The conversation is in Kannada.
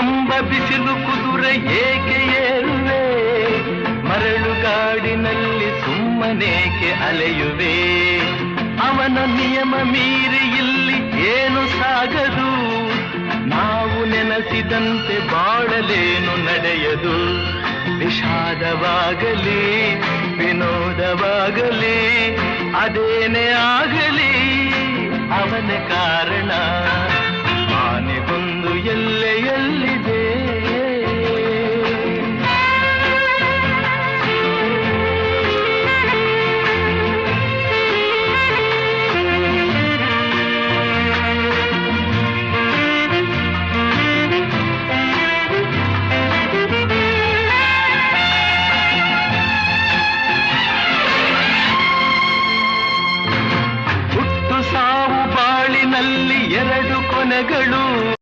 ಎಂಬ ಬಿಸಿಲು ಕುದುರೆ ಏಕೆ ಏರುವೆ, ಮರಳುಗಾಡಿನಲ್ಲಿ ಸುಮ್ಮನೇಕೆ ಅಲೆಯುವೆ. ಅವನ ನಿಯಮ ಮೀರಿ ಇಲ್ಲಿ ಏನು ಸಾಗದು, ನಾವು ನೆನೆಸಿದಂತೆ ಬಾಳಲೇನು ನಡೆಯದು. ವಿಷಾದವಾಗಲಿ ವಿನೋದವಾಗಲಿ ಅದೇನೇ ಆಗಲಿ ಅವನ ಕಾರಣ.